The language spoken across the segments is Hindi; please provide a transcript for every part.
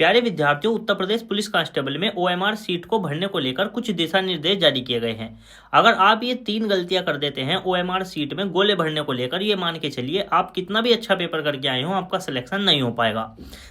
प्यारे विद्यार्थियों, उत्तर प्रदेश पुलिस कांस्टेबल में ओएमआर सीट को भरने को लेकर कुछ दिशा निर्देश जारी किए गए हैं। अगर आप ये 3 गलतियां कर देते हैं ओएमआर सीट में गोले भरने को लेकर, ये मान के चलिए आप कितना भी अच्छा पेपर करके आए हो, आपका सिलेक्शन नहीं हो पाएगा।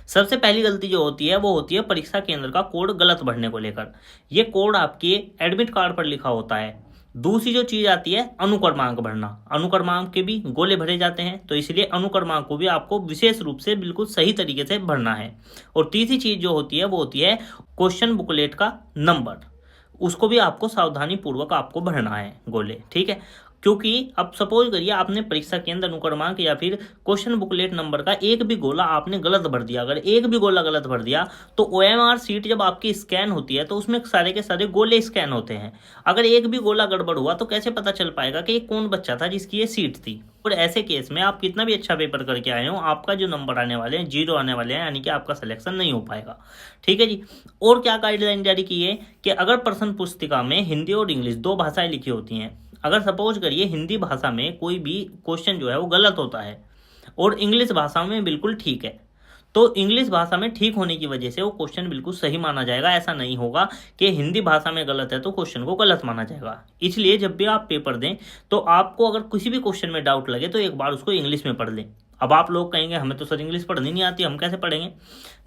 सबसे पहली गलती जो होती है वो होती है परीक्षा केंद्र का कोड गलत भरने को लेकर। ये कोड आपके एडमिट कार्ड पर लिखा होता है। दूसरी जो चीज आती है अनुक्रमांक भरना। अनुक्रमांक के भी गोले भरे जाते हैं, तो इसलिए अनुक्रमांक को भी आपको विशेष रूप से बिल्कुल सही तरीके से भरना है। और तीसरी चीज जो होती है वो होती है क्वेश्चन बुकलेट का नंबर। उसको भी आपको सावधानी पूर्वक आपको भरना है गोले, ठीक है। क्योंकि अब सपोज करिए आपने परीक्षा केंद्र अनुक्रमांक या फिर क्वेश्चन बुकलेट नंबर का एक भी गोला आपने गलत भर दिया, अगर एक भी गोला गलत भर दिया तो ओएमआर सीट जब आपकी स्कैन होती है तो उसमें सारे के सारे गोले स्कैन होते हैं। अगर एक भी गोला गड़बड़ हुआ तो कैसे पता चल पाएगा कि ये कौन बच्चा था जिसकी ये सीट थी। और ऐसे केस में आप कितना भी अच्छा पेपर करके आए हो, आपका जो नंबर आने वाले हैं 0 आने वाले हैं, यानी कि आपका सिलेक्शन नहीं हो पाएगा, ठीक है जी। और क्या गाइडलाइन जारी की है कि अगर प्रश्न पुस्तिका में हिंदी और इंग्लिश 2 भाषाएं लिखी होती हैं, अगर सपोज करिए हिंदी भाषा में कोई भी क्वेश्चन जो है वो गलत होता है और इंग्लिश भाषा में बिल्कुल ठीक है, तो इंग्लिश भाषा में ठीक होने की वजह से वो क्वेश्चन बिल्कुल सही माना जाएगा। ऐसा नहीं होगा कि हिंदी भाषा में गलत है तो क्वेश्चन को गलत माना जाएगा। इसलिए जब भी आप पेपर दें तो आपको अगर किसी भी क्वेश्चन में डाउट लगे तो एक बार उसको इंग्लिश में पढ़ लें। अब आप लोग कहेंगे हमें तो सर इंग्लिश पढ़नी नहीं आती, हम कैसे पढ़ेंगे।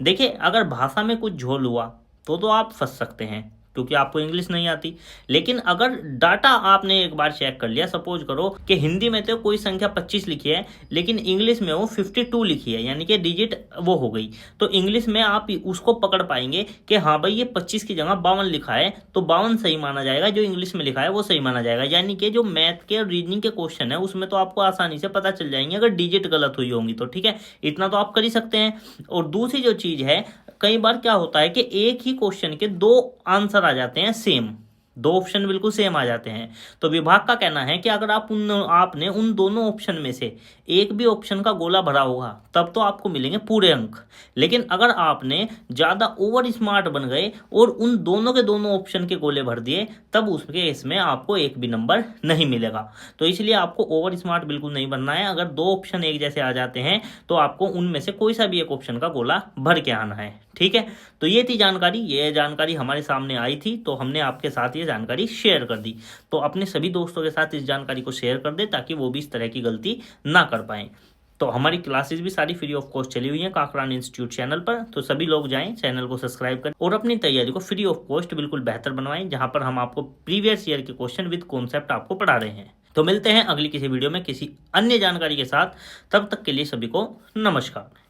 देखिए, अगर भाषा में कुछ झोल हुआ तो आप फंस सकते हैं क्योंकि आपको इंग्लिश नहीं आती। लेकिन अगर डाटा आपने एक बार चेक कर लिया, सपोज करो कि हिंदी में तो कोई संख्या 25 लिखी है लेकिन इंग्लिश में वो 52 लिखी है, यानी कि डिजिट वो हो गई, तो इंग्लिश में आप उसको पकड़ पाएंगे कि हाँ भाई ये 25 की जगह 52 लिखा है तो 52 सही माना जाएगा, जो इंग्लिश में लिखा है वो सही माना जाएगा। यानी कि जो मैथ के और रीजनिंग के क्वेश्चन है उसमें तो आपको आसानी से पता चल जाएंगे अगर डिजिट गलत हुई होंगी तो, ठीक है। इतना तो आप कर ही सकते हैं। और दूसरी जो चीज है, कई बार क्या होता है कि एक ही क्वेश्चन के 2 आंसर आ जाते हैं सेम, 2 ऑप्शन बिल्कुल सेम आ जाते हैं। तो विभाग का कहना है कि अगर आपने उन दोनों ऑप्शन में से एक भी ऑप्शन का गोला भरा होगा तब तो आपको मिलेंगे पूरे अंक। लेकिन अगर आपने ज्यादा ओवर स्मार्ट बन गए और उन दोनों के दोनों ऑप्शन के गोले भर दिए तब उसके इसमें आपको एक भी नंबर नहीं मिलेगा। तो इसलिए आपको ओवर स्मार्ट बिल्कुल नहीं बनना है। अगर 2 ऑप्शन एक जैसे आ जाते हैं तो आपको उनमें से कोई सा भी एक ऑप्शन का गोला भर के आना है, ठीक है। तो ये थी जानकारी, ये जानकारी हमारे सामने आई थी तो हमने आपके साथ ये जानकारी शेयर कर दी। तो अपने सभी दोस्तों के साथ इस जानकारी को शेयर कर दे ताकि वो भी इस तरह की गलती ना कर पाएं। तो हमारी क्लासेस भी सारी फ्री ऑफ कॉस्ट चली हुई हैं काकरान इंस्टीट्यूट चैनल पर, तो सभी लोग जाएं, चैनल को सब्सक्राइब करें और अपनी तैयारी को फ्री ऑफ कॉस्ट बिल्कुल बेहतर बनवाएं, जहां पर हम आपको प्रीवियस ईयर के क्वेश्चन विद कॉन्सेप्ट आपको पढ़ा रहे हैं। तो मिलते हैं अगली किसी वीडियो में किसी अन्य जानकारी के साथ, तब तक के लिए सभी को नमस्कार।